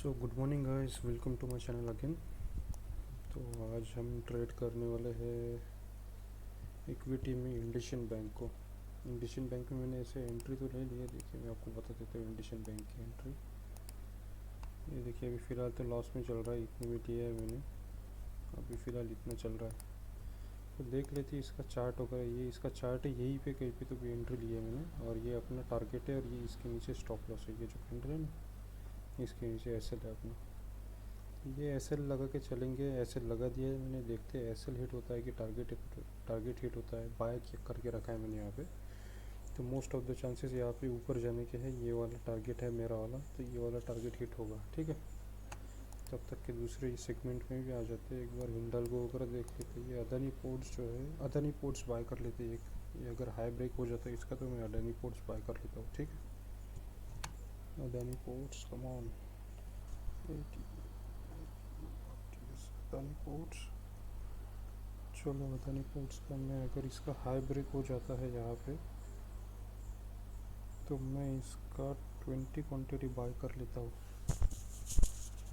So good morning guys, welcome to my channel again. तो आज हम ट्रेड करने वाले हैं इक्विटी में इंडियन बैंक को। इंडियन बैंक में मैंने ऐसे एंट्री तो ले लिया। देखिए, मैं आपको बता देता हूँ इंडियन बैंक की एंट्री। ये देखिए, अभी फ़िलहाल तो लॉस में चल रहा है, इतने में लिया है मैंने। अभी फ़िलहाल इतना चल रहा है, तो देख लेते हैं इसका चार्ट वगैरह। ये इसका चार्ट है, यहीं पे कहीं पे तो भी एंट्री लिया है मैंने, और ये अपना टारगेट है, और ये इसके नीचे स्टॉप लॉस है। ये जो कैंडल है ना, इसके नीचे एस एल है अपना। ये एस एल लगा के चलेंगे। एस एल लगा दिया है मैंने, देखते हैं एस एल हिट होता है कि टारगेट हिट होता है। बाय करके रखा है मैंने यहाँ पे, तो मोस्ट ऑफ द चांसेस यहाँ पे ऊपर जाने के हैं। ये वाला टारगेट है मेरा वाला, तो ये वाला टारगेट हिट होगा। ठीक है, तब तक के दूसरे सेगमेंट में भी आ जाते हैं। एक बार हिंडाल्को वगैरह देख लेते हैं। ये अदानी पोर्ट्स जो है, अदानी पोर्ट्स बाय कर लेते हैं। ये अगर हाई ब्रेक हो जाता है इसका, तो मैं अदानी पोर्ट्स बाय कर लेता हूँ। ठीक है, Adani ports come on, Adani ports. चलो, अदानी पोर्ट्स का मैं, अगर इसका हाई ब्रेक हो जाता है यहाँ पे, तो मैं इसका 20 क्वांटिटी बाय कर लेता हूँ।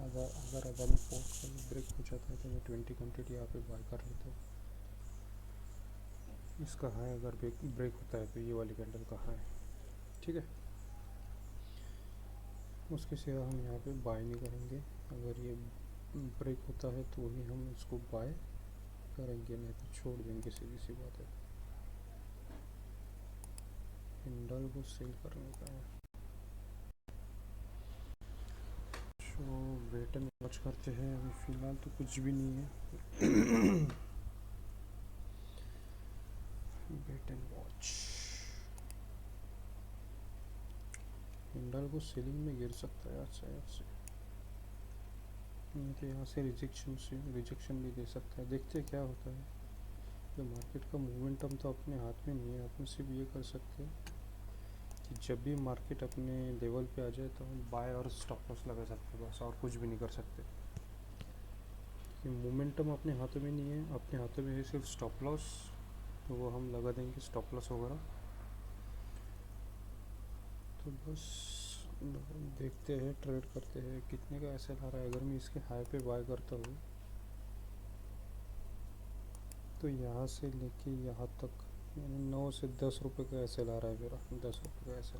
अगर अदानी पोर्ट्स का ब्रेक हो जाता है तो मैं 20 क्वांटिटी यहाँ पे बाय कर लेता हूँ। इसका हाई अगर ब्रेक होता है तो ये वाली कैंडल का हाई। ठीक है, उसके सिवा हम यहाँ पे बाय नहीं करेंगे। अगर ये ब्रेक होता है तो ही हम इसको बाय करेंगे, नहीं तो छोड़ देंगे, सीधी सी बात है। हिंडल को सेल करने का है, तो वेट एंड वॉच करते हैं। अभी फ़िलहाल तो कुछ भी नहीं है। Wait and watch. हिंडल को सेलिंग में गिर सकता है शायद से, नहीं तो यहाँ से रिजेक्शन भी दे सकता है। देखते हैं क्या होता है। तो मार्केट का मोमेंटम तो अपने हाथ में नहीं है। अपन सिर्फ ये कर सकते हैं कि जब भी मार्केट अपने लेवल पे आ जाए तो हम बाय और स्टॉप लॉस लगा सकते हैं, बस, और कुछ भी नहीं कर सकते। कि मोमेंटम अपने हाथों में नहीं है, अपने हाथों में है सिर्फ स्टॉप लॉस। तो वो हम लगा देंगे, स्टॉप लॉस वगैरह। तो बस देखते हैं, ट्रेड करते हैं कितने का ऐसे ला रहा है। अगर मैं इसके हाई पे बाय करता हूँ तो यहाँ से लेके यहाँ तक यानी 9 से 10 रुपये का ऐसे ला रहा है मेरा, 10 रुपये का ऐसे।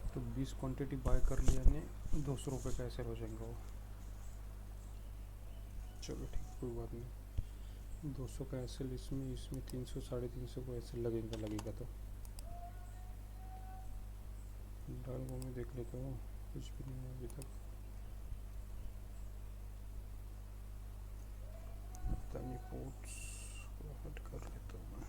तो 20 क्वांटिटी बाय कर लिया ने 200 रुपये का ऐसे हो जाएगा वो। चलो ठीक, कोई बात नहीं। 200 का ऐसे इसमें 300 350 को ऐसे लगेगा तो डाल वो मैं देख लेता हूँ। कुछ भी नहीं है अभी तक। अदानी पोर्ट्स को हट कर लेता हूँ मैं।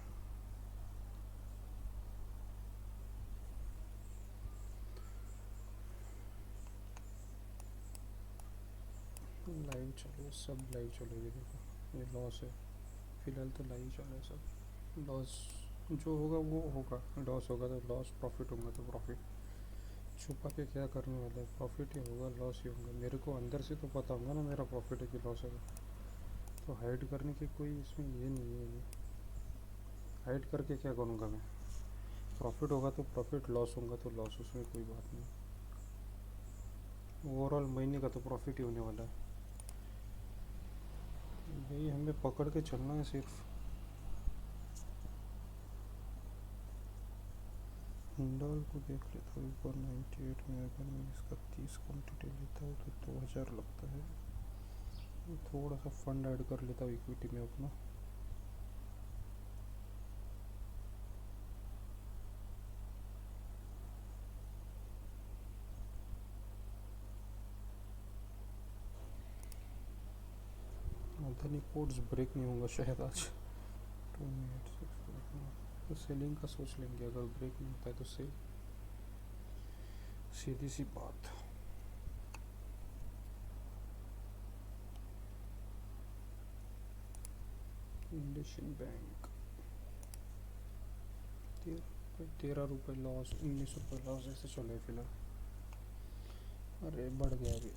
लाइव चलो, सब लाइव चलेगी। देखो, ये लॉस है फिलहाल, तो लाइव चल रहा है सब। लॉस जो होगा वो होगा, लॉस होगा तो लॉस, प्रॉफिट होगा तो प्रॉफिट। छुपा के क्या करने वाला है, प्रॉफिट ही होगा, लॉस ही होगा। मेरे को अंदर से तो पता होगा ना मेरा प्रॉफिट है कि लॉस है, तो हाइड करने की कोई इसमें ये नहीं है। हाइड करके क्या करूँगा मैं। प्रॉफिट होगा तो प्रॉफिट, लॉस होगा तो लॉस, उसमें कोई बात नहीं। ओवरऑल महीने का तो प्रॉफिट ही होने वाला है। यही हमें पकड़ के चलना है सिर्फ। हिंडल को देख लेता हूँ एक बार 98 में। अगर मैं इसका 30 क्वान्टिटी लेता हूँ तो 2000 लगता है। थोड़ा सा फंड ऐड कर लेता हूँ इक्विटी में अपना। अदानी पोर्ट्स ब्रेक नहीं होगा शायद आज। 2864 तो सेलिंग का सोच लेंगे। अगर ब्रेक नहीं होता है तो सेल, सीधी सी बात। इंडियन बैंक 13 रुपये लॉस, 19 रुपये लॉस ऐसे चले फिलहाल। अरे बढ़ गया अभी,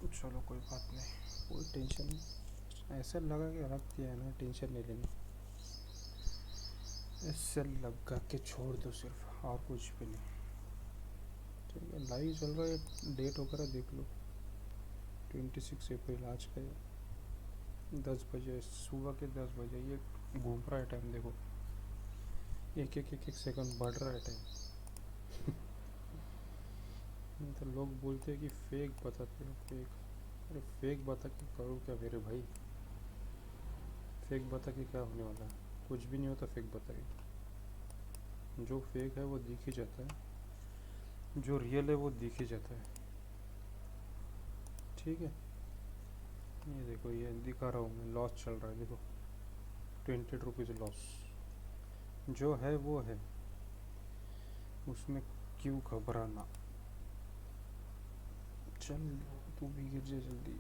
चलो कोई बात नहीं, कोई टेंशन नहीं। ऐसे लगा के रख दिया है ना, टेंशन नहीं लेनी। ऐसे लगा के छोड़ दो सिर्फ, और कुछ भी नहीं। ठीक है, लाइव चल रहा है, डेट वगैरह देख लो। 26 अप्रैल आज का है, 10 बजे, सुबह के 10 बजे। ये घूम रहा है टाइम, देखो एक सेकंड बढ़ रहा है टाइम। तो लोग बोलते हैं कि फेक बताते हो, फेक। अरे फेक बता के करो क्या मेरे भाई? फेक बता के क्या होने वाला है? कुछ भी नहीं होता फेक बता के। जो फेक है वो दिख ही जाता है, जो रियल है वो दिख ही जाता है। ठीक है, ये देखो, ये दिखा रहा हूँ मैं, लॉस चल रहा है देखो, 20 रुपीज़ लॉस। जो है वो है, उसमें क्यों घबराना? चल, तू भी गिर जा जल्दी।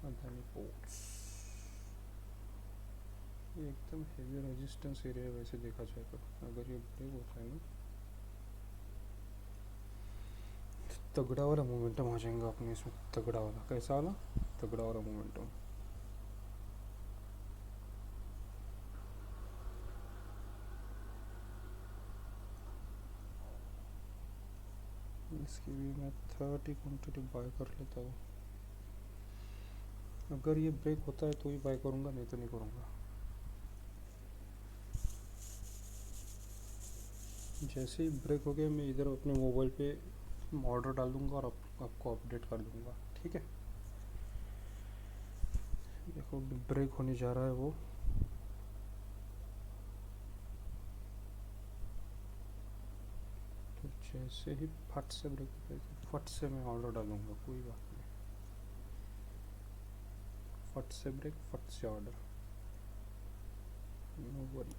अदानी पोर्ट्स ये एकदम हेवी रेजिस्टेंस एरिया है वैसे देखा जाए तो। अगर ये ब्रेक होता है ना, तगड़ा वाला मोमेंटम आ जाएगा अपने इसमें। तगड़ा वाला कैसा वाला? तगड़ा वाला मोमेंटम। इसकी भी मैं 30 क्वान्टिटी बाय कर लेता हूँ। अगर ये ब्रेक होता है तो ही बाय करूँगा, नहीं तो नहीं करूँगा। जैसे ही ब्रेक हो गया मैं इधर अपने मोबाइल पे ऑर्डर डाल दूँगा और आपको अपडेट कर दूँगा। ठीक है, देखो ब्रेक होने जा रहा है वो। तो जैसे ही फट से ब्रेक, फट से मैं ऑर्डर डालूँगा, कोई बात नहीं। फट से ब्रेक, फट से ऑर्डर, नो वरी।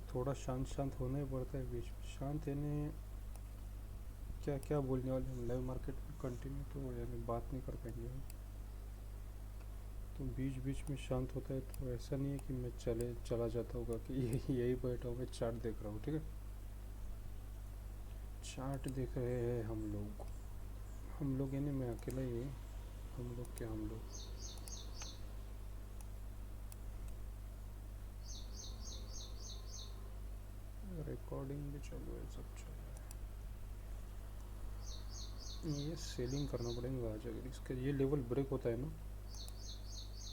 थोड़ा शांत शांत होना ही पड़ता है बीच में। शांत यानी क्या क्या बोलने वाले हम लाइव मार्केट में कंटिन्यू तो यानी बात नहीं कर पाएंगे हम। तो बीच बीच में शांत होता है तो ऐसा नहीं है कि मैं चला जाता होगा कि यही बैठा हूँ मैं चार्ट देख रहा हूँ। ठीक है, चार्ट देख रहे हैं हम लोग यानी मैं अकेला ही हूँ। हम लोग क्या, हम लोग रिकॉर्डिंग भी चालू है, सब चल रहा है। ये सेलिंग करना पड़ेगा आज। अगर इसका ये लेवल ब्रेक होता है ना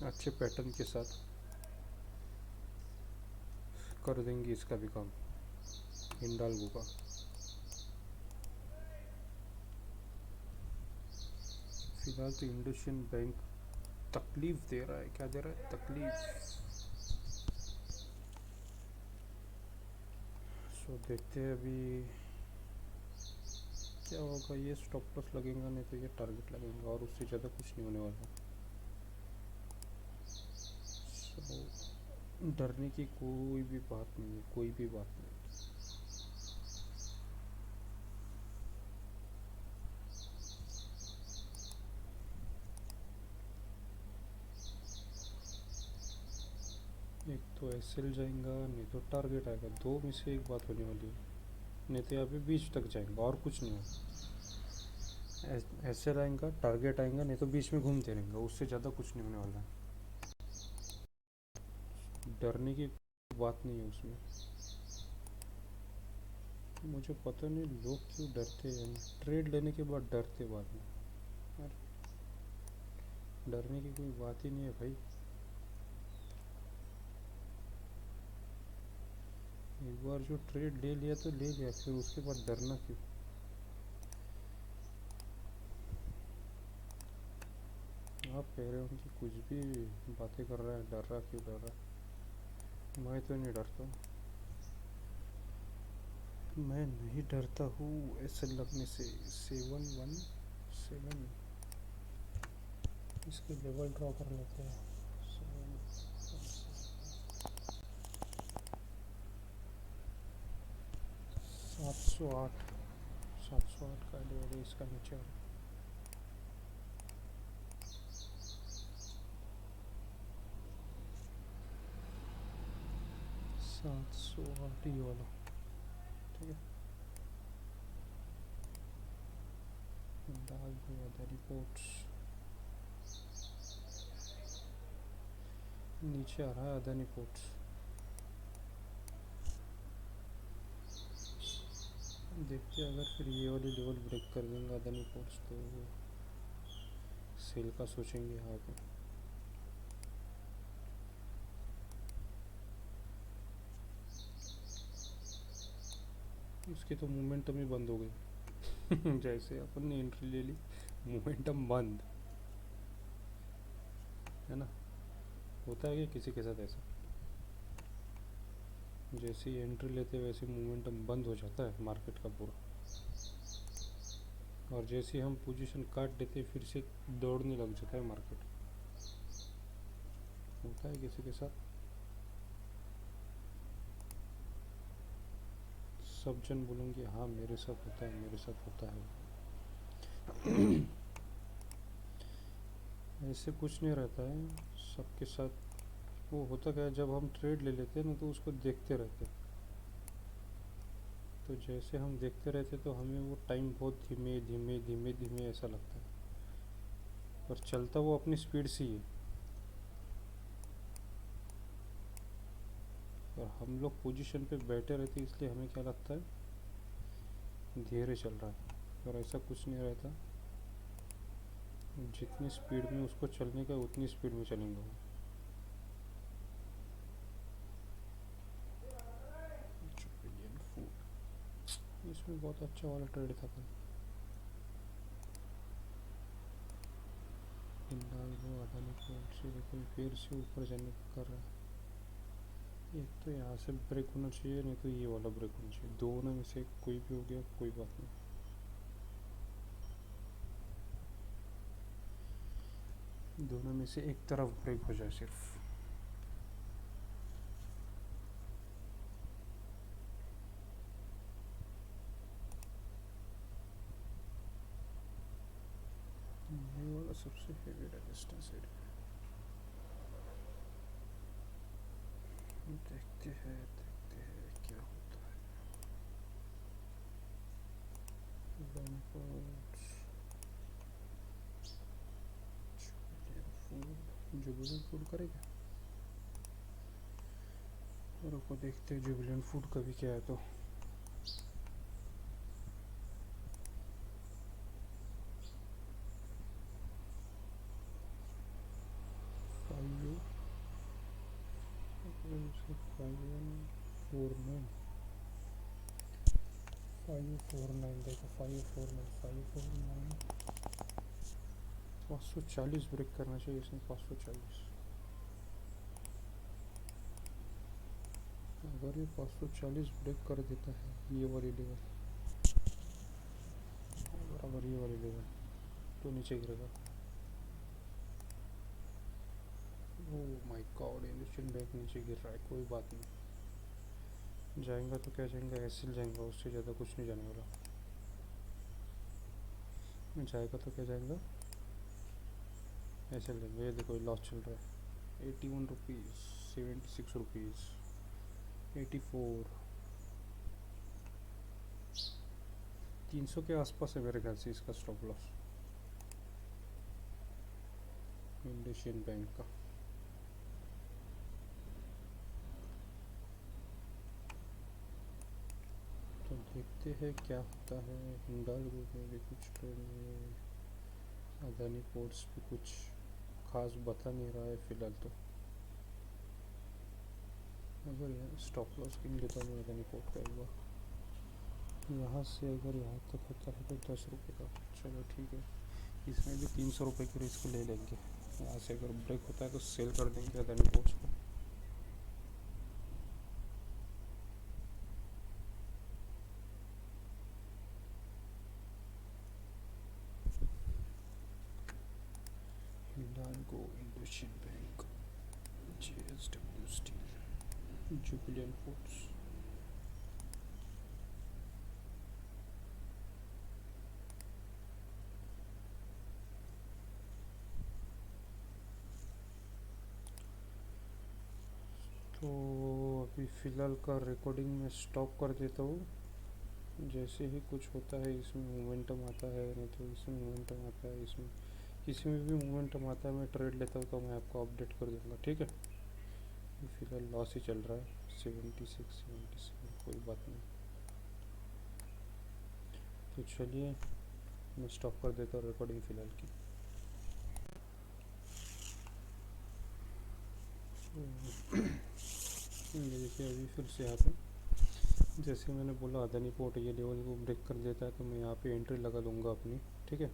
अच्छे पैटर्न के साथ, कर देंगे इसका भी काम, हिंडाल्गो का। फिलहाल तो इंडोसियन बैंक तकलीफ दे रहा है। क्या दे रहा है? तकलीफ। सो देखते हैं अभी क्या होगा। ये स्टॉप लॉस लगेगा, नहीं तो ये टारगेट लगेगा, और उससे ज़्यादा कुछ नहीं होने वाला। सो डरने की कोई भी बात नहीं है, कोई भी बात नहीं। एक तो एसएल जाएगा, नहीं तो टारगेट आएगा, दो में से एक बात होने वाली है। नहीं तो यहाँ पे बीच तक जाएगा और कुछ नहीं होगा। एसएल आएगा, टारगेट आएगा, नहीं तो बीच में घूमते रहेंगे, उससे ज़्यादा कुछ नहीं होने वाला है। डरने की बात नहीं है उसमें। मुझे पता नहीं लोग क्यों डरते हैं, ट्रेड लेने के बाद डरते बाद में। डरने की कोई बात ही नहीं है भाई। एक बार जो ट्रेड ले लिया तो ले लिया, फिर उसके बाद डरना क्यों? आप कह रहे हो कि कुछ भी बातें कर रहा है, डर रहा, क्यों डर रहा? मैं तो नहीं डरता हूँ, मैं नहीं डरता हूँ ऐसे लगने से। 717 इसके लेवल ड्रॉ कर लेते हैं। 708, 708 का लेवल इसका नीचे आ रहा है। 708 ये वाला। ठीक है, हिंडाल्को अदानी पोर्ट्स नीचे आ रहा है अदानी पोर्ट्स। देखते हैं अगर फिर ये वाली लेवल ब्रेक कर देंगे अदानी पोर्ट्स तो सेल का सोचेंगे यहाँ पे। इसकी तो मोमेंटम ही बंद हो गई जैसे अपन ने एंट्री ले ली मोमेंटम बंद है ना। होता है कि किसी के साथ ऐसा जैसे ही एंट्री लेते वैसे मोमेंटम बंद हो जाता है मार्केट का पूरा, और जैसे ही हम पोजीशन काट देते फिर से दौड़ने लग जाता है मार्केट। होता है किसी के साथ। सब जन बोलेंगे हाँ मेरे साथ होता है मेरे साथ होता है ऐसे कुछ नहीं रहता है सबके साथ। वो होता क्या है जब हम ट्रेड ले लेते हैं ना तो उसको देखते रहते हैं, तो जैसे हम देखते रहते तो हमें वो टाइम बहुत धीमे धीमे धीमे धीमे ऐसा लगता है, पर चलता वो अपनी स्पीड से ही है। और हम लोग पोजीशन पे बैठे रहते इसलिए हमें क्या लगता है धीरे चल रहा है, पर ऐसा कुछ नहीं रहता। जितनी स्पीड में उसको चलने का उतनी स्पीड में चलेंगे वो। इसमें बहुत अच्छा वाला ट्रेड था कल। हिंडाल्को अदानी पोर्ट से देखो फिर से ऊपर जाने कर रहा है। एक तो यहाँ से ब्रेक होना चाहिए नहीं तो ये वाला ब्रेक होना चाहिए, दोनों में से कोई भी हो गया कोई बात नहीं। दोनों में से एक तरफ ब्रेक हो जाए सिर्फ। ये वाला सबसे हेवी रेजिस्टेंस एरिया। देखते हैं क्या होता है। जुबिलेंट फूड करेगा, और को देखते हैं जुबिलेंट फूड का भी क्या है। तो देखो 549 540 ब्रेक करना चाहिए इसने 540। अगर ये 540 ब्रेक कर देता है ये वाली लेवल, बराबर ये वाली लेवल, तो नीचे गिरेगा। Oh my God Indian bank नीचे गिर रहा है। कोई बात नहीं, जाएगा तो क्या जाएगा एसएल जाएगा, उससे ज़्यादा कुछ नहीं जाने वाला। जाएगा तो क्या जाएगा एसएल जाएगा। ये देखो लॉस चल रहा है 81 रुपीज़ 76 रुपीज़ 84 300 के आसपास है मेरे ख्याल से इसका स्टॉप लॉस इंडियन बैंक का। तो देखते हैं क्या होता है। हिंडाल्को में भी कुछ ट्रेड में, अदानी पोर्ट्स भी कुछ खास बता नहीं रहा है फिलहाल। तो अगर यहाँ स्टॉप लॉस गिन लेता हूँ अदानी पोर्ट का एक बार, यहाँ से अगर यहाँ तक होता है तो 10 रुपये का, चलो ठीक है। इसमें भी 300 रुपये की रिस्क ले लेंगे। यहाँ से अगर ब्रेक होता है तो सेल कर देंगे अदानी पोर्ट्स को। Hindalco, Indian bank, JSW steel, Jubilant foods. तो अभी फ़िलहाल का रिकॉर्डिंग में स्टॉप कर देता हूँ जैसे ही कुछ होता है इसमें मोमेंटम आता है, नहीं तो इसमें मोमेंटम आता है, इसमें किसी में भी मोमेंटम आता है मैं ट्रेड लेता हूँ तो मैं आपको अपडेट कर दूँगा, ठीक है। फिलहाल लॉस ही चल रहा है 76 77, कोई बात नहीं। तो चलिए मैं स्टॉप कर देता हूँ रिकॉर्डिंग फ़िलहाल की। ये देखिए अभी फिर से यहाँ पे जैसे मैंने बोला अदानी पोर्ट ये लेवल को ब्रेक कर देता है तो मैं यहाँ पे एंट्री लगा दूँगा अपनी, ठीक है।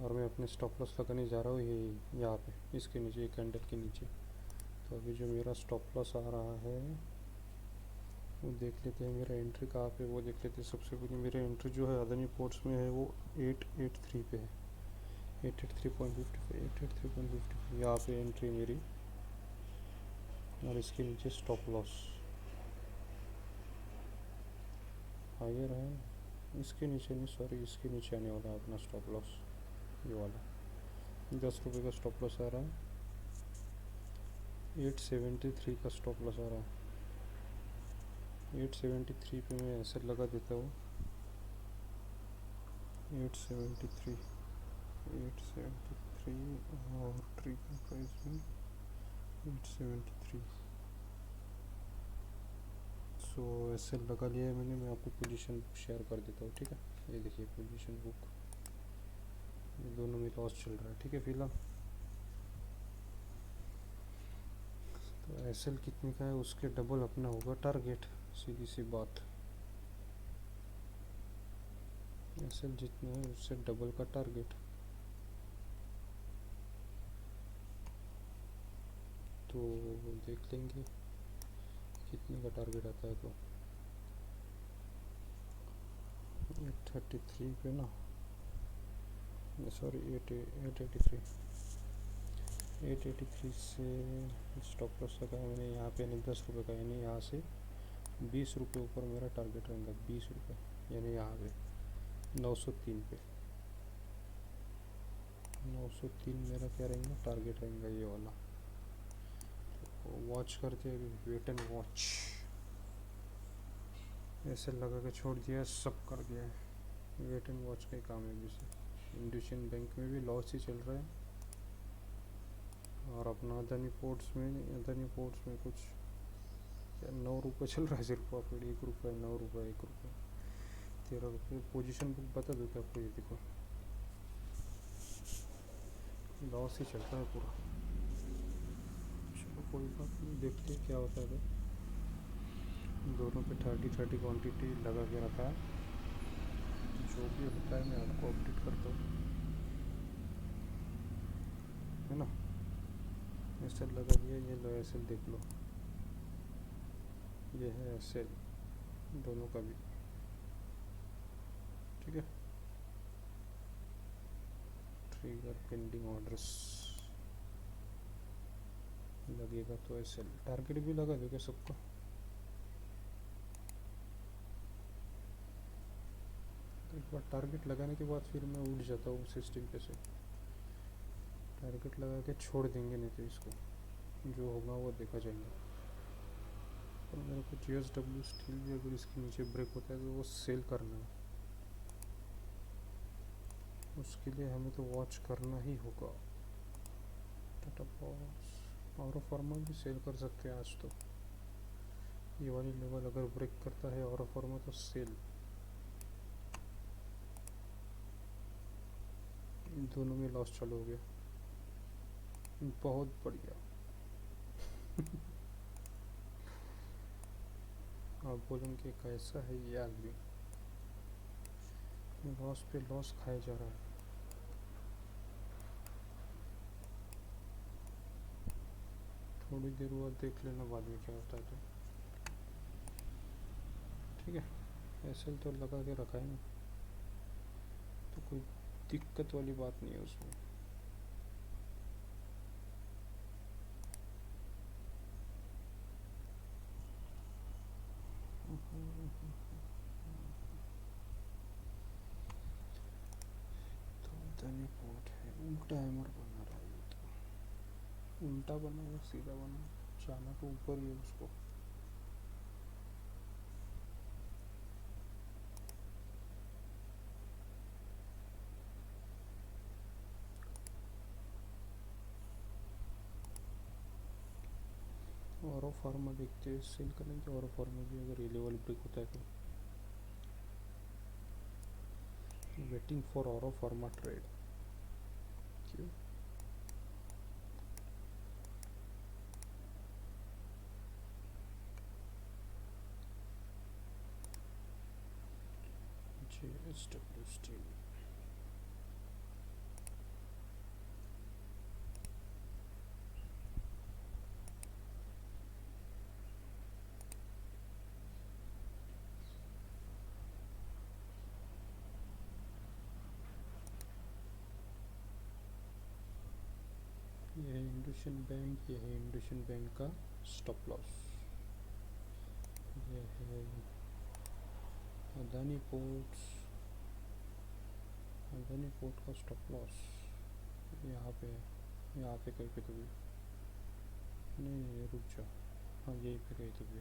और मैं अपने स्टॉप लॉस लगाने जा रहा हूँ ये यहाँ पे इसके नीचे, एक कैंडल के नीचे। तो अभी जो मेरा स्टॉप लॉस आ रहा है वो देख लेते हैं, मेरा एंट्री कहाँ पे वो देख लेते हैं। सबसे पहले मेरा एंट्री जो है अदानी पोर्ट्स में है वो 883 पे है, 883.55, 883.55 यहाँ पे एंट्री मेरी, और इसके नीचे स्टॉप लॉस हायर है, इसके नीचे नहीं सॉरी इसके नीचे आने वाला है अपना स्टॉप लॉस, ये वाला 10 रुपये का स्टॉप लॉस आ रहा है, 873 का स्टॉप लॉस आ रहा है। 873 पे मैं ऐसे लगा देता हूँ, 873 और ट्री का प्राइस भी 873। सो ऐसे लगा लिया है मैंने। मैं आपको पोजीशन बुक शेयर कर देता हूँ, ठीक है। ये देखिए पोजीशन बुक, ये दोनों में लॉस चल रहा है, ठीक है फिलहाल। तो एसएल कितने का है उसके डबल अपना होगा टारगेट, सीधी सी बात। एसएल जितना है उससे डबल का टारगेट। तो देख लेंगे कितने का टारगेट आता है। तो 833 पे ना, सॉरी 883 से स्टॉप लॉस लगा है मैंने यहाँ पे, यानी 10 रुपये का, यानी यहाँ से 20 रुपये ऊपर मेरा टारगेट रहेगा, 20 रुपये, यानी यहाँ पे 903 पे 903 मेरा क्या रहेगा टारगेट रहेगा, ये वाला। तो वॉच करते हैं, वेट एंड वॉच। ऐसे लगा के छोड़ दिया, सब कर दिया है, वेट एंड वॉच का ही काम है अभी से। इंडसिंड बैंक में भी लॉस ही चल रहा है, और अपना अदानी पोर्ट्स में कुछ 9 रुपये चल रहा है सिर्फ प्रॉफिट, 1 रुपये, 9 रुपये, 1 रुपये, 13 रुपये। पोजीशन बुक बता दो क्या आपको, ये देखो लॉस ही चल रहा है पूरा। चलो कोई बात नहीं, देखते हैं क्या होता है। दोनों पे 30 क्वांटिटी लगा के रखा है, जो भी होता है मैं आपको अपडेट करता हूँ, है ना। ऐसे लगा दिया, ये लो एसएल देख लो, ये है एसएल दोनों का भी, ठीक है। ट्रिगर पेंडिंग ऑर्डर्स लगेगा तो एसएल टारगेट भी लगा दोगे सबको। एक बार टारगेट लगाने के बाद फिर मैं उठ जाता हूँ सिस्टम पे से, टारगेट लगा के छोड़ देंगे, नहीं तो इसको जो होगा वो देखा जाएगा। और मेरे को JSW स्टील भी अगर इसके नीचे ब्रेक होता है तो वो सेल करना है, उसके लिए हमें तो वॉच करना ही होगा। टाटा पावर और फॉर्मा भी सेल कर सकते हैं आज तो, ये वाली लेवल अगर ब्रेक करता है और फॉर्मा तो सेल, दोनों में लॉस चालू हो गया, बहुत बढ़िया। आप बोलेंगे कैसा है ये आदमी, लॉस पे लॉस खाया जा रहा है। थोड़ी देर बाद देख लेना बाद में क्या होता है, तो ठीक है। एसएल तो लगा के रखा है ना, तो कोई दिक्कत वाली बात नहीं है उसमें। तो अदानी पोर्ट है, उल्टा हैमर बना रहा है, तो उल्टा बना या सीधा बना, जाना तो ऊपर ही है उसको। और फार्मा देखते हैं, सेल करेंगे और फार्मा भी अगर ये लेवल ब्रेक होता है तो। वेटिंग फॉर और फार्मा ट्रेड। क्यों? JSW steel. ये है इंडोसिन बैंक, ये है इंडोसिन बैंक का स्टॉप लॉस। ये है अदानी पोर्ट्स, अदानी पोर्ट का स्टॉप लॉस यहाँ पे है, यहाँ पे कहीं पे तो भी नहीं, रुक जाओ, हाँ यहीं पे कहीं तो भी,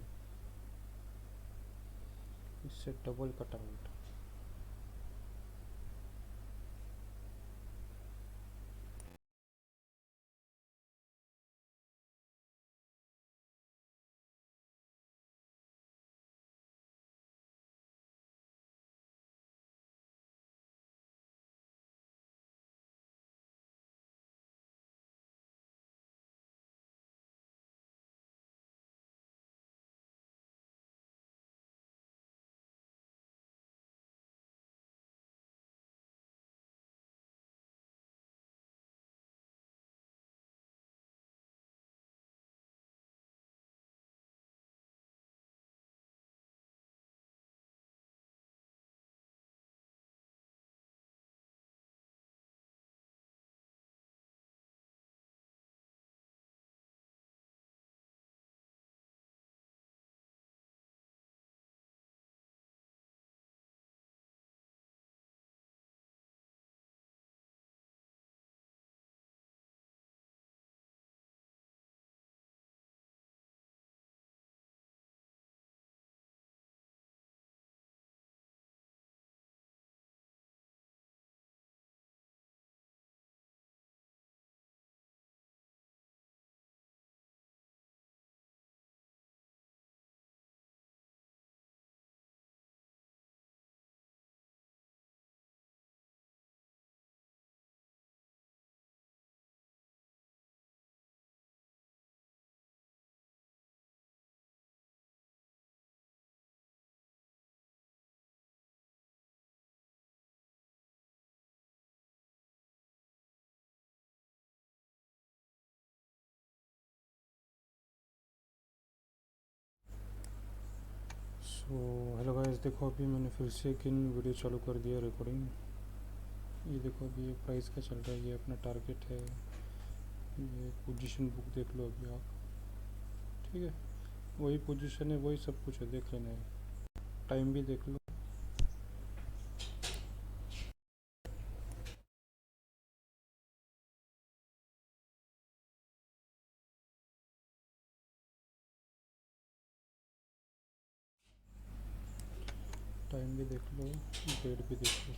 इससे डबल का टारगेट। सो हेलो गाइस, देखो अभी मैंने फिर से एक वीडियो चालू कर दिया रिकॉर्डिंग। ये देखो अभी ये प्राइस का चल रहा है, ये अपना टारगेट है, ये पोजीशन बुक देख लो अभी आप, ठीक है, वही पोजीशन है, वही सब कुछ है, देख लेना है, टाइम भी देख लो। टाइम भी देख लो, डेट भी देख लो।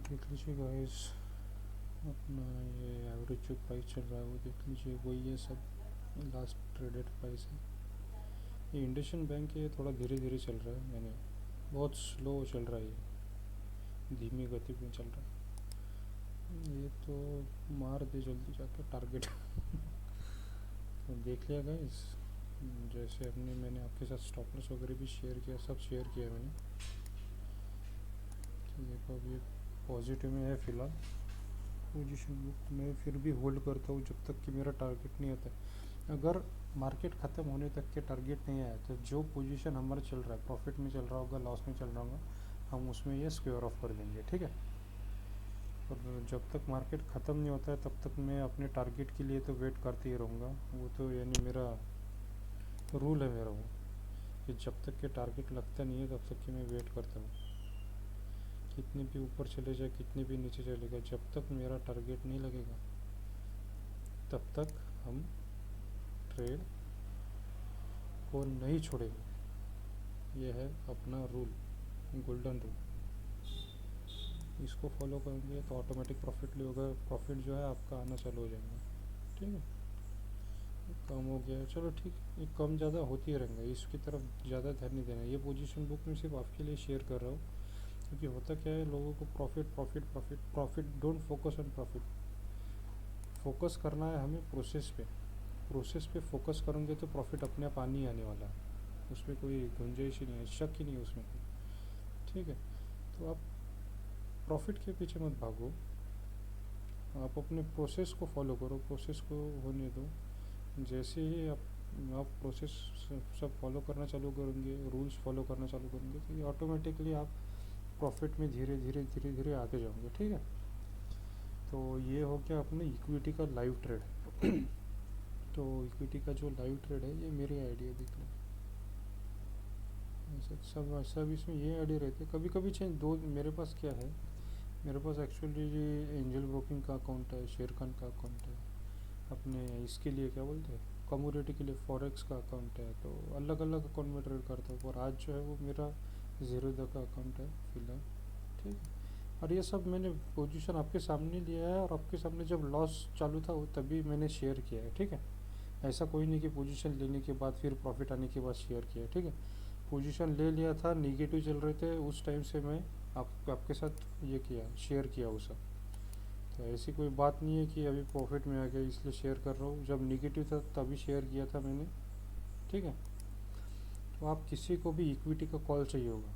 देख लीजिए गाइस, अपना ये एवरेज जो प्राइस चल रहा है वो देख लीजिए, वही है सब, लास्ट ट्रेडेड प्राइस है। ये इंडोसिन बैंक है, थोड़ा धीरे धीरे चल रहा है, यानी बहुत स्लो चल रहा है, ये धीमी गति में चल रहा है। ये तो मार दे जल्दी जाकर टारगेट। तो देख लिया गाइस, जैसे अपने मैंने आपके साथ स्टॉप लॉस वगैरह भी शेयर किया, सब शेयर किया मैंने। तो देखो अभी पॉजिटिव में है फ़िलहाल, पोजीशन बुक मैं फिर भी होल्ड करता हूँ जब तक कि मेरा टारगेट नहीं आता है। अगर मार्केट ख़त्म होने तक के टारगेट नहीं आया तो जो पोजीशन हमारा चल रहा है, प्रॉफिट में चल रहा होगा, लॉस में चल रहा होगा, हम उसमें ये स्क्वेयर ऑफ कर देंगे, ठीक है। और जब तक मार्केट ख़त्म नहीं होता है तब तक मैं अपने टारगेट के लिए तो वेट करते ही रहूँगा। वो तो यानी मेरा रूल है मेरा वो, कि जब तक के टारगेट लगता नहीं है तब तक कि मैं वेट करता हूँ। कितने भी ऊपर चले जाए, कितने भी नीचे चलेगा, जब तक मेरा टारगेट नहीं लगेगा तब तक हम ट्रेड को नहीं छोड़ेंगे। ये है अपना रूल, गोल्डन रूल। इसको फॉलो करेंगे तो ऑटोमेटिक प्रॉफिट होगा, प्रॉफिट जो है आपका आना चालू हो जाएगा, ठीक है। कम हो गया, चलो ठीक है, ये कम ज़्यादा होती रहेंगे, इसकी तरफ ज़्यादा ध्यान नहीं देना। ये पोजीशन बुक में सिर्फ आपके लिए शेयर कर रहा हूँ, क्योंकि होता क्या है, लोगों को profit profit profit profit, don't focus on profit, focus करना है हमें प्रोसेस पे। प्रोसेस पे फोकस करेंगे तो प्रॉफिट अपने आप आने ही आने वाला है, उसमें कोई गुंजाइश ही नहीं है, शक ही नहीं है उसमें कोई, ठीक है। तो आप प्रॉफिट के पीछे मत भागो, आप अपने प्रोसेस को फॉलो करो, प्रोसेस को होने दो। जैसे ही आप प्रोसेस सब फॉलो करना चालू करेंगे, रूल्स फॉलो करना चालू करेंगे, तो ये ऑटोमेटिकली आप प्रॉफिट में धीरे धीरे धीरे धीरे आते जाओगे, ठीक है। तो ये हो गया अपने इक्विटी का लाइव ट्रेड। तो इक्विटी का जो लाइव ट्रेड है, ये मेरे आइडिया देख लो, सब इसमें ये आइडिया रहते हैं। कभी कभी चेंज दो, मेरे पास क्या है, मेरे पास एक्चुअली एंजल ब्रोकिंग का अकाउंट है, शेर खान का अकाउंट है, अपने इसके लिए क्या बोलते हैं, कमोडिटी के लिए फॉरेक्स का अकाउंट है, तो अलग अलग अकाउंट में ट्रेड करता हूँ। और आज जो है वो मेरा ज़ीरोधा का अकाउंट है फिलहाल, ठीक है। और ये सब मैंने पोजीशन आपके सामने लिया है, और आपके सामने जब लॉस चालू था तभी मैंने शेयर किया है, ठीक है। ऐसा कोई नहीं कि पोजीशन लेने के बाद फिर प्रॉफिट आने के बाद शेयर किया है, ठीक है। पोजीशन ले लिया था, निगेटिव चल रहे थे उस टाइम से मैं आपके साथ ये किया, शेयर किया वो सब। तो ऐसी कोई बात नहीं है कि अभी प्रॉफिट में आ गया इसलिए शेयर कर रहा हूँ, जब निगेटिव था तभी शेयर किया था मैंने, ठीक है। तो आप किसी को भी इक्विटी का कॉल चाहिए होगा,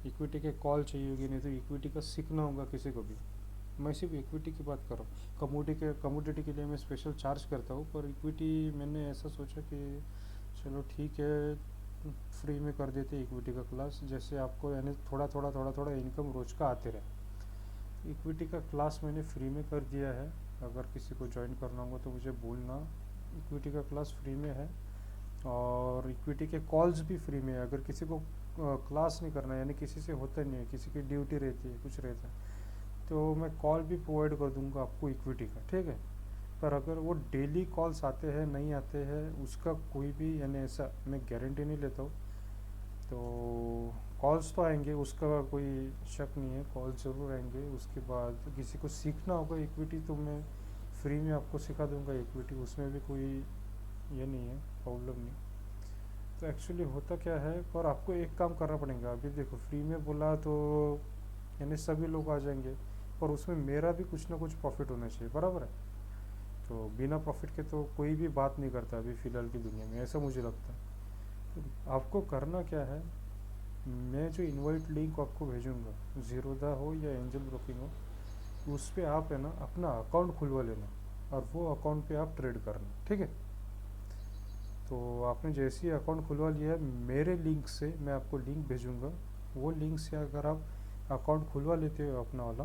इक्विटी के कॉल चाहिए होगी, नहीं तो इक्विटी का सीखना होगा किसी को भी। मैं सिर्फ इक्विटी की बात कर रहा हूँ, कमोडिटी के लिए मैं स्पेशल चार्ज करता हूँ, पर इक्विटी मैंने ऐसा सोचा कि चलो ठीक है, फ्री में कर देते इक्विटी का क्लास, जैसे आपको यानी थोड़ा थोड़ा थोड़ा थोड़ा इनकम रोज़ का आते रहे। इक्विटी का क्लास मैंने फ्री में कर दिया है, अगर किसी को ज्वाइन करना होगा तो मुझे बोलना। इक्विटी का क्लास फ्री में है, और इक्विटी के कॉल्स भी फ्री में है। अगर किसी को क्लास नहीं करना, यानी किसी से होता नहीं है, किसी की ड्यूटी रहती है, कुछ रहता है, तो मैं कॉल भी प्रोवाइड कर दूंगा आपको इक्विटी का, ठीक है। पर अगर वो डेली कॉल्स आते हैं नहीं आते हैं, उसका कोई भी यानी ऐसा मैं गारंटी नहीं लेता हूँ। तो कॉल्स तो आएंगे, उसका कोई शक नहीं है, कॉल्स ज़रूर आएंगे। उसके बाद किसी को सीखना होगा इक्विटी, तो मैं फ्री में आपको सिखा दूंगा इक्विटी, उसमें भी कोई ये नहीं है, प्रॉब्लम नहीं। तो एक्चुअली होता क्या है, पर आपको एक काम करना पड़ेगा। अभी देखो फ्री में बोला तो यानी सभी लोग आ जाएंगे, पर उसमें मेरा भी कुछ ना कुछ प्रॉफिट होना चाहिए, बराबर है। तो बिना प्रॉफिट के तो कोई भी बात नहीं करता अभी फ़िलहाल की दुनिया में, ऐसा मुझे लगता है। तो आपको करना क्या है, मैं जो इनवाइट लिंक आपको भेजूंगा, ज़ीरोधा हो या एंजल ब्रोकिंग हो, उस पर आप है ना अपना अकाउंट खुलवा लेना, और वो अकाउंट पे आप ट्रेड करना, ठीक है। तो आपने जैसे ही अकाउंट खुलवा लिया है, मेरे लिंक से मैं आपको लिंक भेजूंगा, वो लिंक से अगर आप अकाउंट खुलवा लेते हो अपना वाला,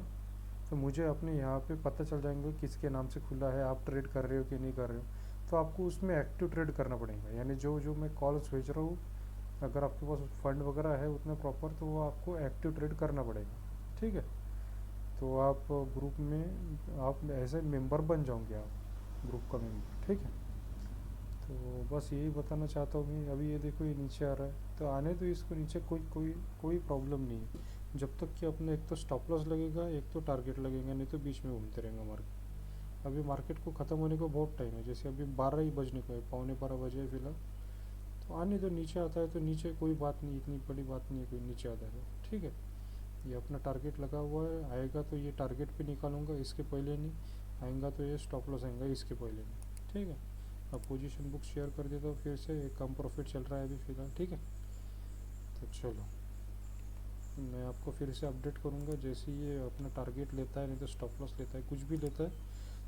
तो मुझे अपने यहाँ पे पता चल जाएंगे किसके नाम से खुला है, आप ट्रेड कर रहे हो कि नहीं कर रहे हो। तो आपको उसमें एक्टिव ट्रेड करना पड़ेगा, यानी जो जो मैं कॉल्स भेज रहा हूँ, अगर आपके पास फंड वगैरह है उतना प्रॉपर, तो वो आपको एक्टिव ट्रेड करना पड़ेगा, ठीक है। तो आप ग्रुप में आप ऐसे मेंबर बन जाओगे, आप ग्रुप का मेंबर, ठीक है। तो बस यही बताना चाहता हूँ मैं। अभी ये देखो ये नीचे आ रहा है, तो आने तो इसको नीचे, कोई कोई कोई प्रॉब्लम नहीं है, जब तक कि अपने एक तो स्टॉप लॉस लगेगा, एक तो टारगेट लगेगा, नहीं तो बीच में घूमते रहेंगे मार्केट। अभी मार्केट को ख़त्म होने को बहुत टाइम है, जैसे अभी 12 ही बजने को है, 11:15 बजे है फिलहाल। तो आने तो नीचे आता है तो नीचे कोई बात नहीं, इतनी बड़ी बात नहीं है कोई नीचे आता है, ठीक है। ये अपना टारगेट लगा हुआ है, आएगा तो ये टारगेट पे निकालूंगा, इसके पहले नहीं आएगा, तो ये स्टॉप लॉस आएगा इसके पहले नहीं, ठीक है। अब पोजीशन बुक शेयर कर देता हूँ फिर से, एक कम प्रॉफिट चल रहा है अभी फ़िलहाल, ठीक है। तो चलो मैं आपको फिर से अपडेट करूँगा जैसे ये अपना टारगेट लेता है, नहीं तो स्टॉप लॉस लेता है, कुछ भी लेता है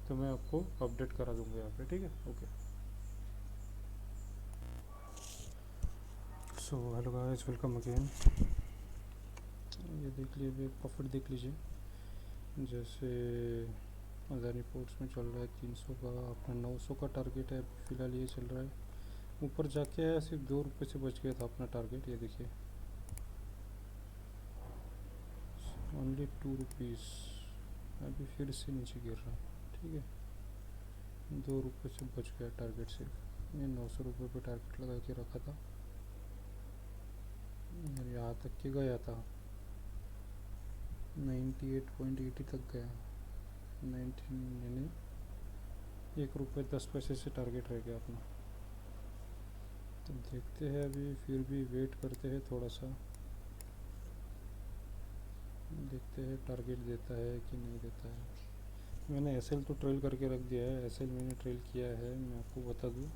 तो मैं आपको अपडेट करा दूँगा यहाँ पे, ठीक है। Okay, so hello guys, welcome again. ये देख लीजिए, प्रॉफिट देख लीजिए। जैसे अदानी पोर्ट्स में चल रहा है 300 का, अपना 900 का टारगेट है फिलहाल, ये चल रहा है। ऊपर जाके आया, सिर्फ 2 रुपये से बच गया था अपना टारगेट, ये देखिए, ओनली 2 रुपीज़। अभी फिर से नीचे गिर रहा है, ठीक है। 2 रुपये से बच गया टारगेट सिर्फ। ये 900 रुपये पे टारगेट लगा के रखा था और यहाँ तक के गया था, 98.80 तक गया। 19 यानी 1 रुपये 10 पैसे से टारगेट रह गया अपना। तो देखते हैं, अभी फिर भी वेट करते हैं थोड़ा सा, देखते हैं टारगेट देता है कि नहीं देता है। मैंने एसएल तो ट्रेल करके रख दिया है, एसएल मैंने ट्रेल किया है, मैं आपको बता दूँ।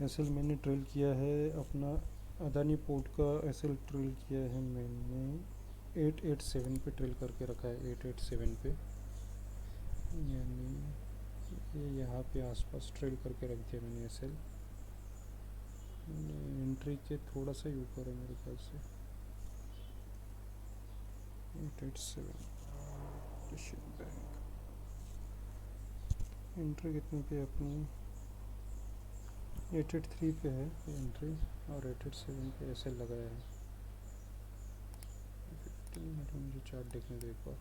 एसएल मैंने ट्रेल किया है अपना, अदानी पोर्ट का एसएल ट्रेल किया है मैंने 887 पे ट्रेल करके रखा है, 887 पे, यानी ये यहाँ पे आसपास ट्रेल करके रख दिया मैंने एसएल। एंट्री के थोड़ा सा ही ऊपर है मेरे ख्याल से, 887 एशियन बैंक। एंट्री कितने पे अपनी 883 पे है एंट्री, और 887 पे एसएल लगाया है। 15 मिनट में मुझे चार्ट देखने दो एक बार।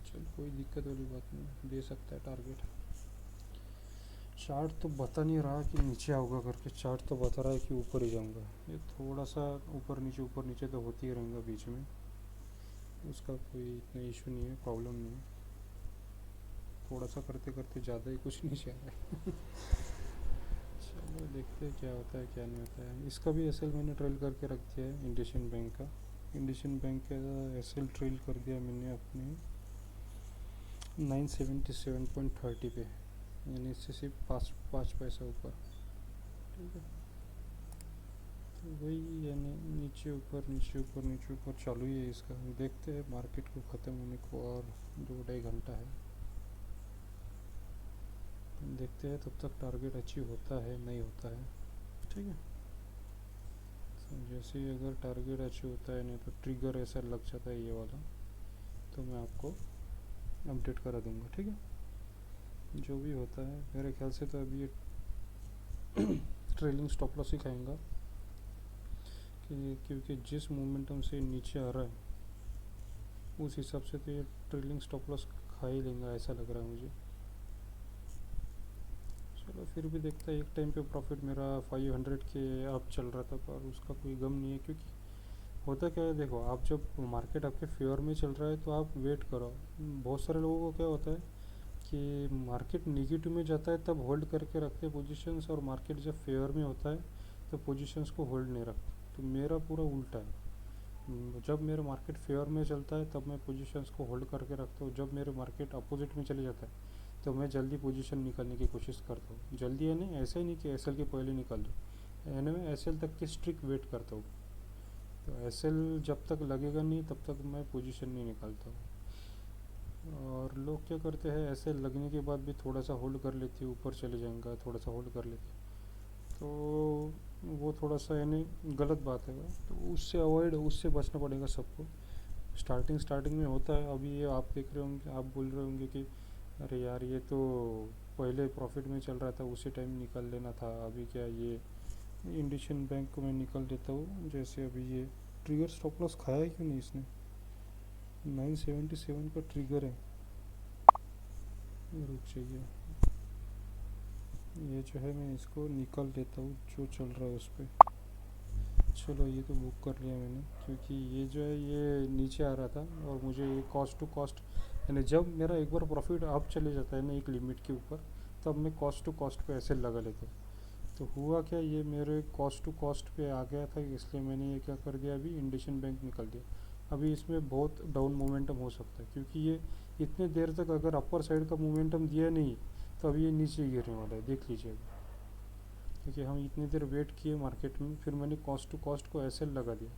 चल, कोई दिक्कत वाली बात नहीं, दे सकता है टारगेट। चार्ट तो बता नहीं रहा कि नीचे आऊँगा करके, चार्ट तो बता रहा है कि ऊपर ही जाऊँगा। ये थोड़ा सा ऊपर नीचे तो होती ही रहेगा बीच में, उसका कोई इतना इशू नहीं है, प्रॉब्लम नहीं है। थोड़ा सा करते करते ज़्यादा ही कुछ नीचे आ रहा है। चलो देखते हैं क्या होता है क्या नहीं होता है। इसका भी एसएल मैंने ट्रेल करके रख दिया है, इंडियन बैंक का। इंडियन बैंक का एसएल ट्रेल कर दिया मैंने अपने 977.30 पे, यानी इससे सिर्फ 5 पैसा ऊपर, ठीक है। तो वही, यानी नीचे ऊपर चालू ही है इसका। देखते हैं, मार्केट को ख़त्म होने को और 2-2.5 घंटा है, देखते हैं तब तक टारगेट अचीव होता है नहीं होता है, ठीक है। तो जैसे ही अगर टारगेट अचीव होता है, नहीं तो ट्रिगर ऐसा लग जाता है ये वाला, तो मैं आपको अपडेट करा दूंगा, ठीक है। जो भी होता है, मेरे ख्याल से तो अभी ये ट्रेलिंग स्टॉप लॉस ही खाएंगा, क्योंकि जिस मोमेंटम से नीचे आ रहा है उस हिसाब से तो ये ट्रेलिंग स्टॉप लॉस खा ही लेंगे, ऐसा लग रहा है मुझे। चलो फिर भी देखता है। एक टाइम पे प्रॉफिट मेरा 500 के अप चल रहा था, पर उसका कोई गम नहीं है, क्योंकि होता क्या है, देखो, आप जब मार्केट आपके फेवर में चल रहा है तो आप वेट करो। बहुत सारे लोगों को क्या होता है कि मार्केट निगेटिव में जाता है तब होल्ड करके रखते हैं पोजीशंस, और मार्केट जब फेवर में होता है तो पोजीशंस को होल्ड नहीं रखते। तो मेरा पूरा उल्टा है, जब मेरा मार्केट फेवर में चलता है तब मैं पोजीशंस को होल्ड करके रखता हूँ, जब मेरे मार्केट अपोजिट में चले जाता है तो मैं जल्दी पोजीशन निकालने की कोशिश करता हूँ। जल्दी है नहीं, ऐसा ही नहीं कि एसएल के पहले निकाल दूँ, यानी मैं एसएल तक की स्ट्रिक्ट वेट करता हूँ। तो एसएल जब तक लगेगा नहीं तब तक मैं पोजीशन नहीं निकालता हूँ। और लोग क्या करते हैं, एसएल लगने के बाद भी थोड़ा सा होल्ड कर लेते हैं, ऊपर चले जाएंगे, थोड़ा सा होल्ड कर लेते, तो वो थोड़ा सा यानी गलत बात है। तो उससे बचना पड़ेगा सबको। स्टार्टिंग में होता है। अभी ये आप देख रहे होंगे, आप बोल रहे होंगे कि अरे यार, ये तो पहले प्रॉफिट में चल रहा था, उसी टाइम निकल लेना था, अभी क्या ये इंडियन बैंक को मैं निकल देता हूँ। जैसे अभी ये ट्रिगर स्टॉप लॉस खाया है क्यों नहीं इसने, 977 का ट्रिगर है, रुक जाइए, ये जो है मैं इसको निकल देता हूँ जो चल रहा है उस पर। चलो, ये तो बुक कर लिया मैंने, क्योंकि ये जो है ये नीचे आ रहा था और मुझे ये कॉस्ट टू कॉस्ट, यानी जब मेरा एक बार प्रॉफिट अप चले जाता है ना एक लिमिट के ऊपर, तब मैं कॉस्ट टू कॉस्ट पे ऐसे लगा लेता हूँ। तो हुआ क्या, ये मेरे कॉस्ट टू कॉस्ट पे आ गया था, इसलिए मैंने ये क्या कर दिया, अभी इंडियन बैंक निकल दिया। अभी इसमें बहुत डाउन मोमेंटम हो सकता है, क्योंकि ये इतने देर तक अगर अपर साइड का मोमेंटम दिया नहीं तो अभी ये नीचे गिरने वाला है, देख लीजिए। क्योंकि हम इतनी देर वेट किए मार्केट में, फिर मैंने कॉस्ट टू कॉस्ट को एसएल लगा दिया।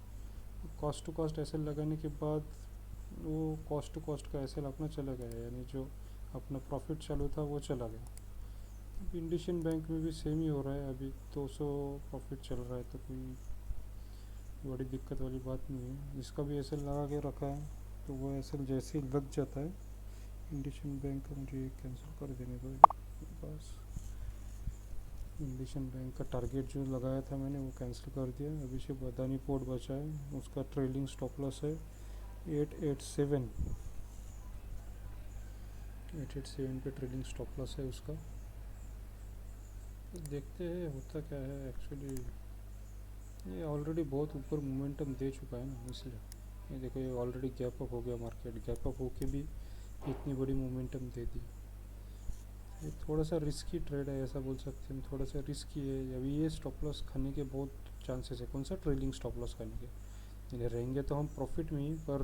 कॉस्ट टू कॉस्ट एसएल लगाने के बाद वो कॉस्ट टू कॉस्ट का एसएल अपना चला गया, यानी जो अपना प्रॉफिट चालू था वो चला गया। इंडियन बैंक में भी सेम ही हो रहा है, अभी 200 प्रॉफिट चल रहा है, तो कोई बड़ी दिक्कत वाली बात नहीं है। इसका भी एसएल लगा के रखा है, तो वो एसएल जैसे ही लग जाता है इंडियन बैंक का मुझे कैंसिल कर देने दो बस। इंडियन बैंक का टारगेट जो लगाया था मैंने वो कैंसिल कर दिया। अभी सिर्फ अदानी पोर्ट बचा है, उसका ट्रेलिंग स्टॉप लॉस है 887 पे ट्रेलिंग स्टॉप लॉस है उसका। तो देखते हैं होता क्या है। एक्चुअली ये ऑलरेडी बहुत ऊपर मोमेंटम दे चुका है ना, इसलिए ये देखो ये ऑलरेडी गैप अप हो गया, मार्केट गैप अप होके भी इतनी बड़ी मोमेंटम दे दी। ये थोड़ा सा रिस्की ट्रेड है, ऐसा बोल सकते हैं, थोड़ा सा रिस्की है। अभी ये स्टॉप लॉस खाने के बहुत चांसेस है। कौन सा ट्रेलिंग स्टॉप लॉस खाने के, इन्हें रहेंगे तो हम प्रॉफिट में ही, पर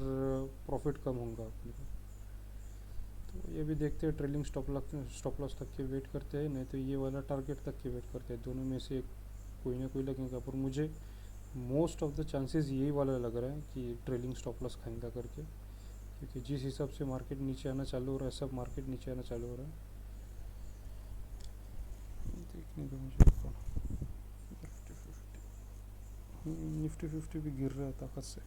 प्रॉफिट कम होगा अपने को। तो ये भी देखते हैं, ट्रेलिंग स्टॉप लॉस तक के वेट करते हैं, नहीं तो ये वाला टारगेट तक के वेट करते हैं। दोनों में से कोई ना कोई लगेगा, पर मुझे मोस्ट ऑफ द चांसेस यही वाला लग रहा है कि ट्रेलिंग स्टॉप लॉस खाएंगा करके, क्योंकि जिस हिसाब से मार्केट नीचे आना चालू हो रहा है, सब मार्केट नीचे आना चालू हो रहा है। देखने को मुझे निफ्टी 50 भी गिर रहा है ताकत से।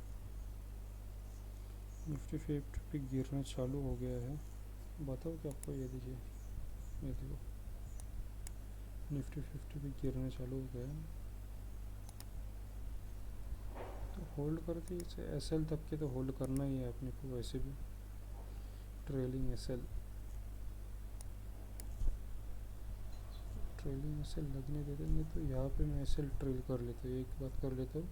निफ्टी 50 भी गिरना चालू हो गया है। बताओ कि आपको, ये देखिए, ये देखो निफ्टी 50 भी गिरना चालू हो गया है। तो होल्ड करते इसे एसएल तक के, तो होल्ड करना ही है अपने को वैसे भी। ट्रेलिंग एसएल लगने देते, नहीं तो यहाँ पे मैं एसएल ट्रेल कर लेता हूँ। एक बात कर लेता हूँ,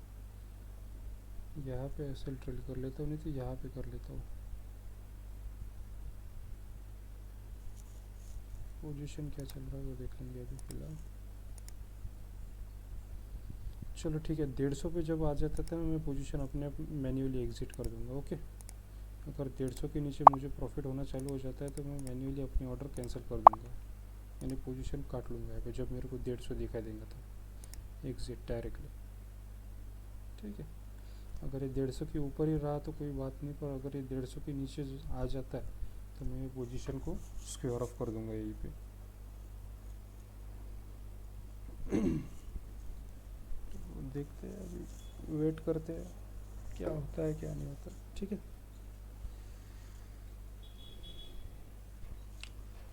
यहाँ पे एसएल ट्रेल कर लेता हूँ, नहीं तो यहाँ पे कर लेता हूँ। पोजीशन क्या चल रहा है वो देख लेंगे अभी फिलहाल। चलो ठीक है, 150 पे जब आ जाता था मैं पोजीशन अपने आप मैन्युअली एग्जिट कर दूंगा। ओके, अगर 150 के नीचे मुझे प्रॉफिट होना चालू हो जाता है तो मैं मैन्युअली अपनी ऑर्डर कैंसिल कर दूंगा, यानी पोजीशन काट लूँगा यहाँ पे। जब मेरे को 150 दिखाई देगा तो एग्जिट डायरेक्टली। ठीक है, अगर ये 150 के ऊपर ही रहा तो कोई बात नहीं, पर अगर ये 150 के नीचे आ जाता है तो मैं पोजीशन को स्क्योर ऑफ कर दूंगा यहीं पे। तो देखते हैं, अभी वेट करते हैं क्या होता है क्या नहीं होता। ठीक है,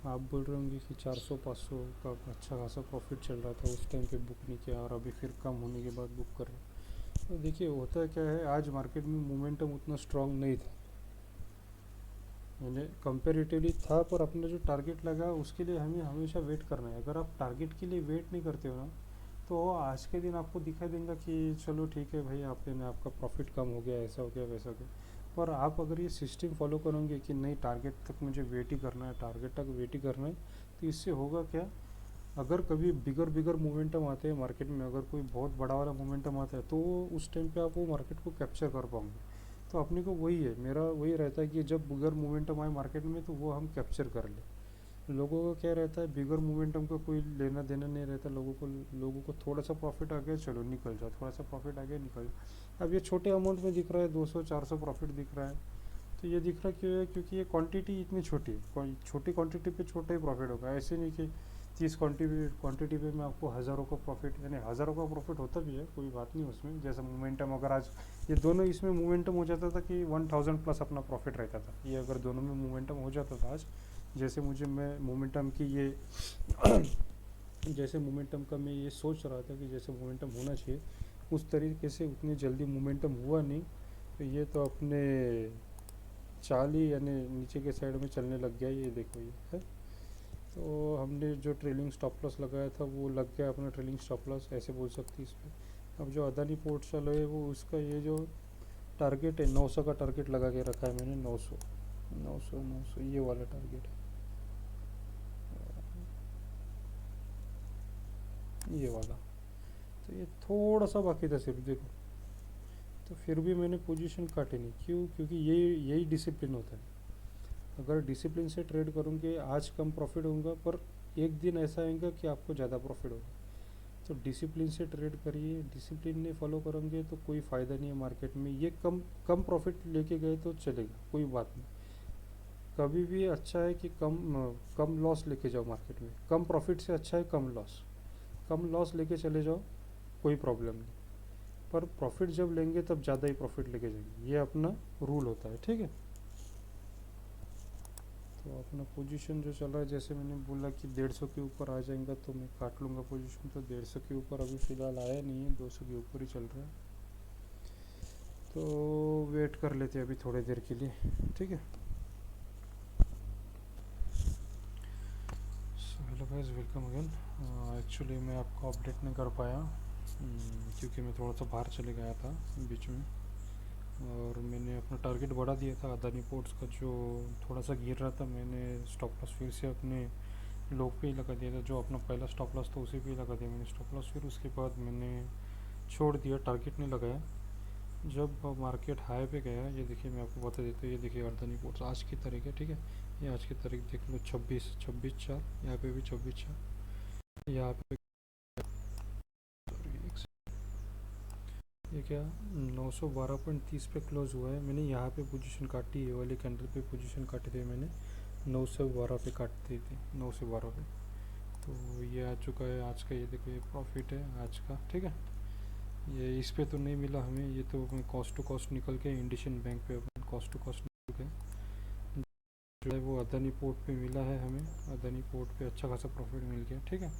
आप बोल रहे होंगे कि 400-500 का अच्छा खासा प्रॉफिट चल रहा था, उस टाइम पे बुक नहीं किया और अभी फिर कम होने के बाद बुक कर रहे हैं। तो देखिए होता क्या है, आज मार्केट में मोमेंटम उतना स्ट्रांग नहीं था, यानी कंपेरेटिवली था, पर अपना जो टारगेट लगा उसके लिए हमें हमेशा वेट करना है। अगर आप टारगेट के लिए वेट नहीं करते हो ना, तो आज के दिन आपको दिखाई देगा कि चलो ठीक है भाई, आपका प्रॉफिट कम हो गया, ऐसा हो गया वैसा हो गया। पर आप अगर ये सिस्टम फॉलो करोगे कि नहीं, टारगेट तक मुझे वेट ही करना है, टारगेट तक वेट ही करना है, तो इससे होगा क्या, अगर कभी बिगर मोमेंटम आते हैं मार्केट में, अगर कोई बहुत बड़ा वाला मोमेंटम आता है, तो उस टाइम पे आप वो मार्केट को कैप्चर कर पाओगे। तो अपने को वही है, मेरा वही रहता है कि जब बिगर मोमेंटम आए मार्केट में तो वो हम कैप्चर कर लें। लोगों का क्या रहता है, बिगर मोमेंटम का कोई लेना देना नहीं रहता। लोगों को थोड़ा सा प्रॉफिट आ गया, चलो निकल जाओ, थोड़ा सा प्रॉफिट आ गया निकल जाओ। अब ये छोटे अमाउंट में दिख रहा है, 200-400 प्रॉफिट दिख रहा है, तो ये दिख रहा क्यों है, क्योंकि ये क्वांटिटी इतनी छोटी है। छोटी क्वांटिटी पे छोटा ही प्रॉफिट होगा। ऐसे नहीं कि 30 क्वांटिटी पे मैं आपको हज़ारों का प्रॉफिट, यानी हज़ारों का प्रॉफिट होता भी है, कोई बात नहीं उसमें। जैसा मोमेंटम, अगर आज ये दोनों इसमें मोमेंटम हो जाता था कि 1000 प्लस अपना प्रॉफिट रहता था, ये अगर दोनों में मोमेंटम हो जाता था आज, जैसे मैं मोमेंटम की ये जैसे मोमेंटम का मैं ये सोच रहा था कि जैसे मोमेंटम होना चाहिए, उस तरीके से उतनी जल्दी मोमेंटम हुआ नहीं। तो ये तो अपने चाल ही, यानी नीचे के साइड में चलने लग गया, ये देखो ये है। तो हमने जो ट्रेलिंग स्टॉप लॉस लगाया था वो लग गया अपना ट्रेलिंग स्टॉप लॉस, ऐसे बोल सकती इस पर। अब जो अदानी पोर्ट चल है वो, उसका ये जो टारगेट है 900 का टारगेट लगा के रखा है मैंने। 900 ये वाला टारगेट है, ये वाला। तो ये थोड़ा सा बाकी था सिर्फ, देखो। तो फिर भी मैंने पोजीशन काटी नहीं, क्यों, क्योंकि यही डिसिप्लिन होता है। अगर डिसिप्लिन से ट्रेड करूँगी, आज कम प्रॉफिट होगा, पर एक दिन ऐसा आएगा कि आपको ज़्यादा प्रॉफिट होगा। तो डिसिप्लिन से ट्रेड करिए, डिसिप्लिन नहीं फॉलो करेंगे तो कोई फ़ायदा नहीं है मार्केट में। ये कम कम प्रॉफिट लेके गए तो चलेगा, कोई बात नहीं। कभी भी अच्छा है कि कम लॉस लेके जाओ मार्केट में। कम प्रॉफिट से अच्छा है कम लॉस लेके चले जाओ, कोई प्रॉब्लम नहीं। पर प्रॉफिट जब लेंगे तब ज़्यादा ही प्रॉफिट लेके जाएंगे, ये अपना रूल होता है, ठीक है। तो अपना पोजीशन जो चल रहा है, जैसे मैंने बोला कि 150 के ऊपर आ जाएगा तो मैं काट लूँगा पोजीशन। तो 150 के ऊपर अभी फ़िलहाल आया नहीं है, 200 के ऊपर ही चल रहा है। तो वेट कर लेते हैं अभी थोड़ी देर के लिए, ठीक है। Hello guys, welcome again. Actually मैं आपको अपडेट नहीं कर पाया क्योंकि मैं थोड़ा सा बाहर चले गया था बीच में, और मैंने अपना टारगेट बढ़ा दिया था अदानी पोर्ट्स का, जो थोड़ा सा गिर रहा था। मैंने स्टॉप लॉस फिर से अपने लो पे ही लगा दिया था, जो अपना पहला स्टॉप लॉस था उसी पे ही लगा दिया मैंने स्टॉप लॉस। फिर उसके बाद मैंने छोड़ दिया, टारगेट नहीं लगाया। जब मार्केट हाई पे गया, ये देखिए मैं आपको बता देता हूँ, ये देखिए अदानी पोर्ट्स आज की तारीख है, ठीक है। ये आज की तारीख देख लो, 26/4, यहाँ पे भी 26/4, यहाँ पे ये क्या 912.30 पे क्लोज हुआ है। मैंने यहाँ पे पोजीशन काटी है, वाले कैंडल पे पोजीशन काटे थे मैंने, 912 पे काट दी थी, 9 से 12 पे। तो ये आ चुका है आज का, ये देखो ये प्रॉफिट है आज का, ठीक है। ये इस पे तो नहीं मिला हमें, ये तो कॉस्ट टू कॉस्ट निकल के इंडियन बैंक पे अपन कॉस्ट टू कॉस्ट निकल के जो है वो अदानी पोर्ट पे मिला है हमें। अदानी पोर्ट पे अच्छा खासा प्रॉफिट मिल गया, ठीक है।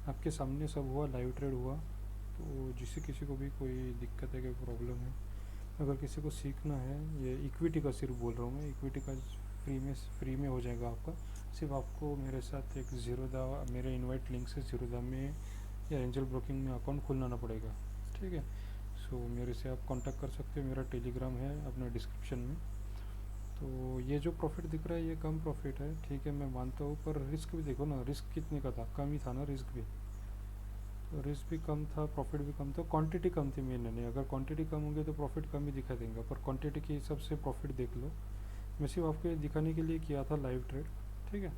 आपके सामने सब हुआ, लाइव ट्रेड हुआ। तो जिससे किसी को भी कोई दिक्कत है, कोई प्रॉब्लम है, अगर किसी को सीखना है, ये इक्विटी का सिर्फ बोल रहा हूँ मैं, इक्विटी का फ्री में हो जाएगा आपका। सिर्फ आपको मेरे साथ एक ज़ीरोधा, मेरे इनवाइट लिंक से ज़ीरोधा में या एंजल ब्रोकिंग में अकाउंट खुलवाना पड़ेगा, ठीक है। सो मेरे से आप कांटेक्ट कर सकते हो, मेरा टेलीग्राम है अपने डिस्क्रिप्शन में। तो ये जो प्रॉफिट दिख रहा है ये कम प्रॉफिट है, ठीक है, मैं मानता हूँ। पर रिस्क भी देखो ना, रिस्क कितने का था, कम ही था ना रिस्क भी। तो रिस्क भी कम था, प्रॉफिट भी कम था, क्वांटिटी कम थी मेन नहीं। अगर क्वांटिटी कम होगी तो प्रॉफिट कम ही दिखा देंगे, पर क्वांटिटी के हिसाब से प्रॉफिट देख लो। मैं सिर्फ आपको ये दिखाने के लिए किया था लाइव ट्रेड, ठीक है।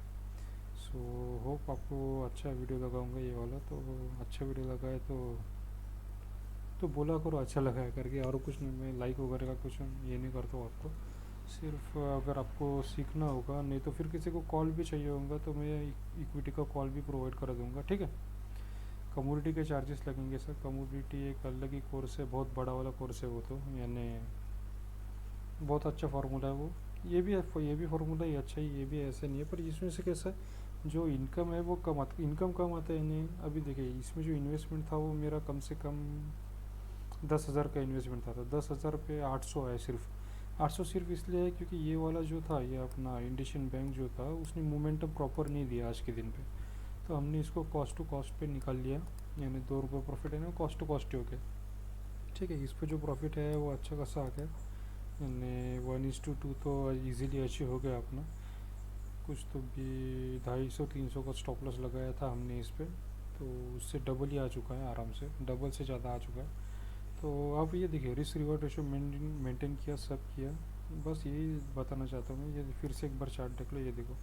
सो होप आपको अच्छा वीडियो लगाऊंगा ये वाला। तो अच्छा वीडियो लगा है तो बोला करो अच्छा लगा है करके, और कुछ नहीं। मैं लाइक वगैरह का कुछ ये नहीं करता हूँ आपको। सिर्फ अगर आपको सीखना होगा, नहीं तो फिर किसी को कॉल भी चाहिए होगा तो मैं इक्विटी का कॉल भी प्रोवाइड कर दूँगा, ठीक है। कम्युनिटी के चार्जेस लगेंगे सर, कम्युनिटी एक अलग ही कोर्स है, बहुत बड़ा वाला कोर्स है वो तो, यानी बहुत अच्छा फार्मूला है वो। ये भी फार्मूला ही अच्छा है, ये भी ऐसे नहीं है। पर इसमें से कैसा है, जो इनकम है वो इनकम कम आता है। यानी अभी देखिए इसमें जो इन्वेस्टमेंट था वो मेरा कम से कम 10,000 का इन्वेस्टमेंट था, तो 10,000 पे 800 है सिर्फ। 800 सिर्फ इसलिए है क्योंकि ये वाला जो था, ये अपना इंडियन बैंक जो था, उसने मोमेंटम प्रॉपर नहीं दिया आज के दिन पे। तो हमने इसको कॉस्ट टू कॉस्ट पे निकाल लिया, यानी 2 रुपये प्रॉफिट है ना, कॉस्ट टू कॉस्ट ही हो गया, ठीक है। इस पर जो प्रॉफिट है वो अच्छा खासा आ गया, यानी 1:2 तो इजीली अचीव हो गया अपना। कुछ तो भी 250-300 का स्टॉप लॉस लगाया था हमने इस पर, तो उससे डबल ही आ चुका है आराम से, डबल से ज़्यादा आ चुका है। तो आप ये देखिए रिस्क रिवॉर्ड रेशो मेंटेन किया, सब किया। बस यही बताना चाहता हूँ मैं। ये फिर से एक बार चार्ट देख लो, ये देखो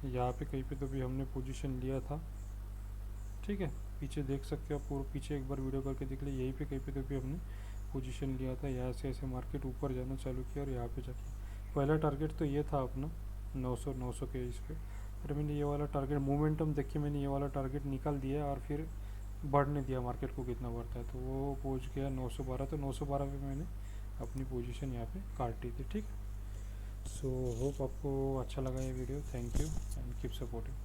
यहाँ पे कहीं पे तो भी हमने पोजीशन लिया था, ठीक है। पीछे देख सकते हो आप, पूरा पीछे एक बार वीडियो करके देख लिया, यहीं पे कहीं पे तो भी हमने पोजीशन लिया था। यहाँ से ऐसे मार्केट ऊपर जाना चालू किया और यहाँ पे जाके पहला टारगेट तो ये था अपना 900 के इस पर। फिर मैंने ये वाला टारगेट मोमेंटम देख के मैंने ये वाला टारगेट निकाल दिया, और फिर बढ़ने दिया मार्केट को कितना बढ़ता है, तो वो पहुंच गया 912। तो 912 पे मैंने अपनी पोजीशन यहाँ पे काटी थी, ठीक है। सो होप आपको अच्छा लगा ये video. Thank you and keep supporting.